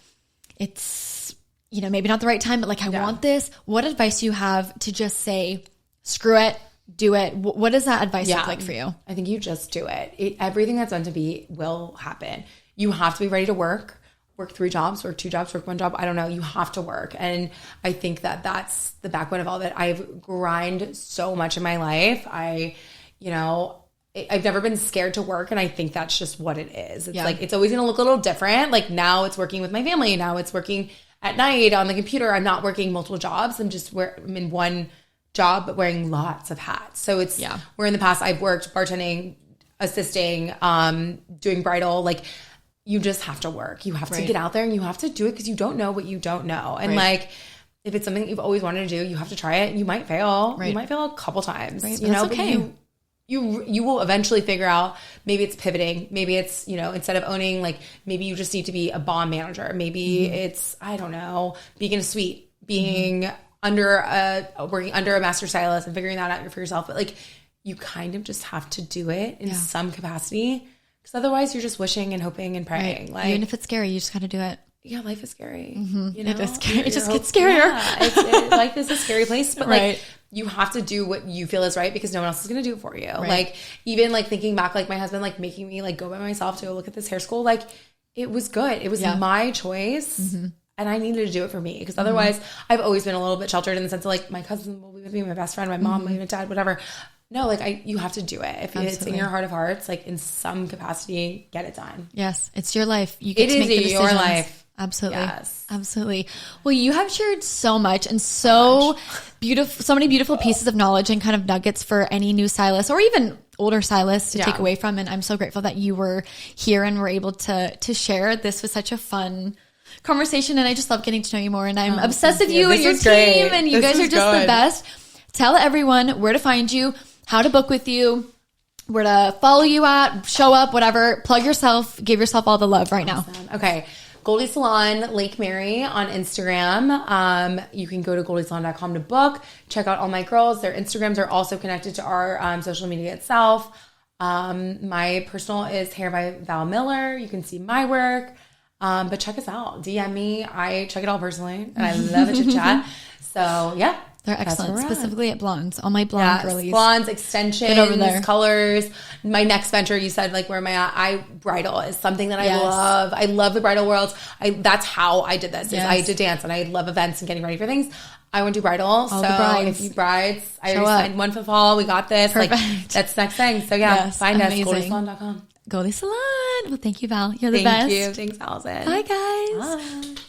it's, you know, maybe not the right time, but like, I want this. What advice do you have to just say, screw it, do it? What does that advice look like for you? I think you just do it. Everything that's meant to be will happen. You have to be ready to work 3 jobs, work 2 jobs, work 1 job. I don't know. You have to work. And I think that that's the backbone of all that. I've grinded so much in my life. I've never been scared to work. And I think that's just what it is. It's like, it's always going to look a little different. Like now it's working with my family. Now it's working at night on the computer. I'm not working multiple jobs. I'm in one job, but wearing lots of hats. So it's, where in the past I've worked bartending, assisting, doing bridal, like, you just have to work. You have to get out there and you have to do it because you don't know what you don't know. And like, if it's something that you've always wanted to do, you have to try it. You might fail. You might fail a couple times. You know, but you will eventually figure out, maybe it's pivoting. Maybe it's, you know, instead of owning, like maybe you just need to be a bomb manager. Maybe it's, I don't know, being in a suite, being working under a master stylist and figuring that out for yourself. But like, you kind of just have to do it in some capacity. Because otherwise you're just wishing and hoping and praying. Like, even if it's scary, you just got to do it. Yeah, life is scary. You know? It is scary. It just gets scarier. Yeah, life is a scary place. But like, you have to do what you feel is right because no one else is going to do it for you. Like, even like thinking back, like my husband, like making me like go by myself to go look at this hair school. Like, it was good. It was my choice. And I needed to do it for me. Because otherwise, I've always been a little bit sheltered in the sense of like, my cousin will be with me, my best friend, my mom, my dad, whatever. No, like you have to do it. If it's in your heart of hearts, like in some capacity, get it done. Yes, it's your life. You get to make the decisions. Your life. Absolutely. Yes. Absolutely. Well, you have shared so much and so beautiful, so many beautiful pieces of knowledge and kind of nuggets for any new stylist or even older stylists to take away from. And I'm so grateful that you were here and were able to share. This was such a fun conversation and I just love getting to know you more. And I'm obsessed with you and your team and you guys are just the best. Tell everyone where to find you, how to book with you, where to follow you at, show up, whatever. Plug yourself, give yourself all the love right now. Okay. Goldie Salon, Lake Mary on Instagram. You can go to goldiesalon.com to book. Check out all my girls. Their Instagrams are also connected to our social media itself. My personal is Hair by Val Miller. You can see my work. But check us out. DM me. I check it all personally, and I love a chit chat. So yeah. They're excellent, specifically at blondes. All my blonde girlies. Blondes, extensions, over there. Colors. My next venture, you said, like, where am I at? Bridal is something that I love. I love the bridal world. That's how I did this. Is I did dance, and I love events and getting ready for things. I want to do bridal. All so if you brides, I already signed one for fall. We got this. Perfect. Like, that's the next thing. So yeah, find us, GoldieSalon.com. Goldie Salon. Well, thank you, Val. You're the best. Thank you. Thanks, Allison. Bye, guys. Bye.